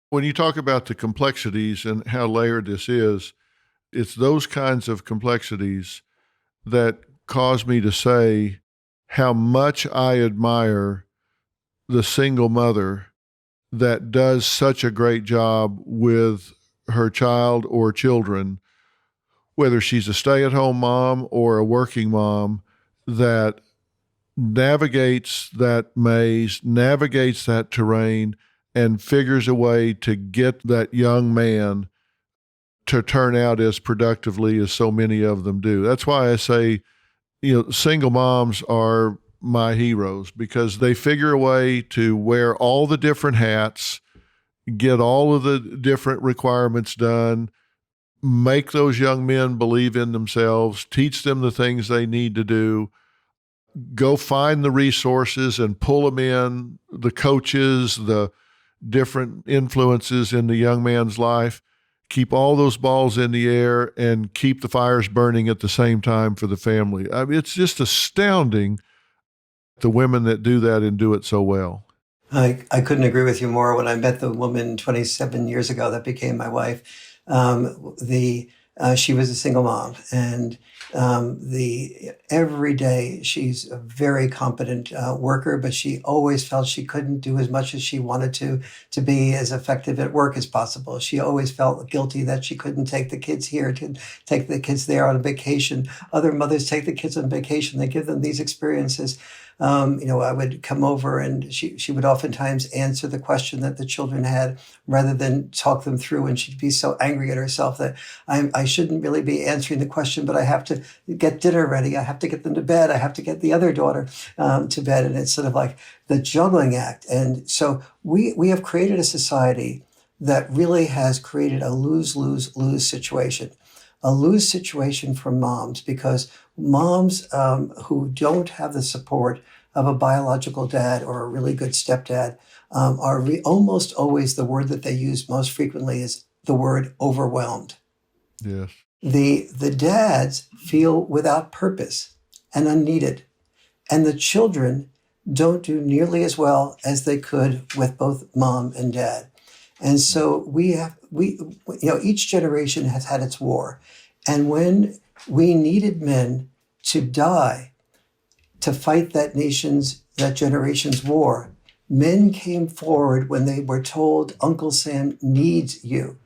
When you talk about the complexities and how layered this is, it's those kinds of complexities that cause me to say how much I admire the single mother that does such a great job with her child or children, whether she's a stay at home mom or a working mom, that navigates that maze, navigates that terrain, and figures a way to get that young man to turn out as productively as so many of them do. That's why I say, single moms are my heroes because they figure a way to wear all the different hats, get all of the different requirements done, make those young men believe in themselves, teach them the things they need to do, go find the resources and pull them in, the coaches, the different influences in the young man's life, keep all those balls in the air and keep the fires burning at the same time for the family. I mean, it's just astounding the women that do that and do it so well. I couldn't agree with you more. When I met the woman 27 years ago that became my wife, she was a single mom, and the every day she's a very competent worker, but she always felt she couldn't do as much as she wanted to be as effective at work as possible. She always felt guilty that she couldn't take the kids here, to take the kids there on a vacation. Other mothers take the kids on vacation. They give them these experiences. I would come over and she would oftentimes answer the question that the children had rather than talk them through. And she'd be so angry at herself that I shouldn't really be answering the question, but I have to get dinner ready. I have to get them to bed. I have to get the other daughter to bed. And it's sort of like the juggling act. And so we have created a society that really has created a lose situation. A lose situation for moms because moms who don't have the support of a biological dad or a really good stepdad are almost always the word that they use most frequently is the word overwhelmed. Yes. The dads feel without purpose and unneeded, and the children don't do nearly as well as they could with both mom and dad. And so each generation has had its war. And when we needed men to die to fight that generation's war, men came forward when they were told Uncle Sam needs you.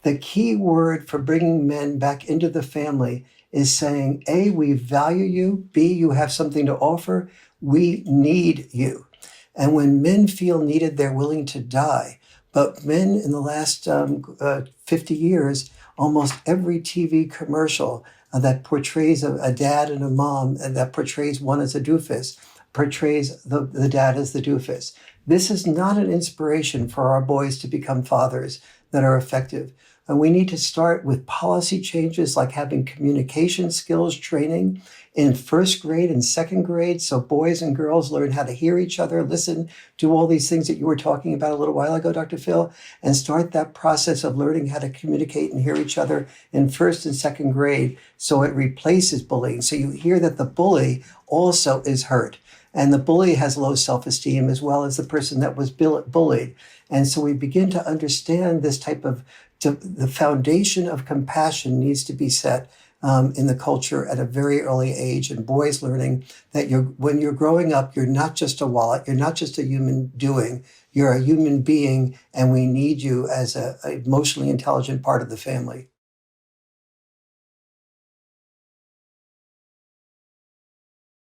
The key word for bringing men back into the family is saying, A, we value you. B, you have something to offer. We need you. And when men feel needed, they're willing to die. But men in the last 50 years, almost every TV commercial that portrays a dad and a mom and that portrays one as a doofus, portrays the dad as the doofus. This is not an inspiration for our boys to become fathers that are effective. And we need to start with policy changes like having communication skills training in first grade and second grade so boys and girls learn how to hear each other, listen, do all these things that you were talking about a little while ago, Dr. Phil, and start that process of learning how to communicate and hear each other in first and second grade so it replaces bullying. So you hear that the bully also is hurt. And the bully has low self-esteem as well as the person that was bullied. And so we begin to understand this type of, the foundation of compassion needs to be set in the culture at a very early age. And boys learning that when you're growing up, you're not just a wallet, you're not just a human doing, you're a human being, and we need you as an emotionally intelligent part of the family.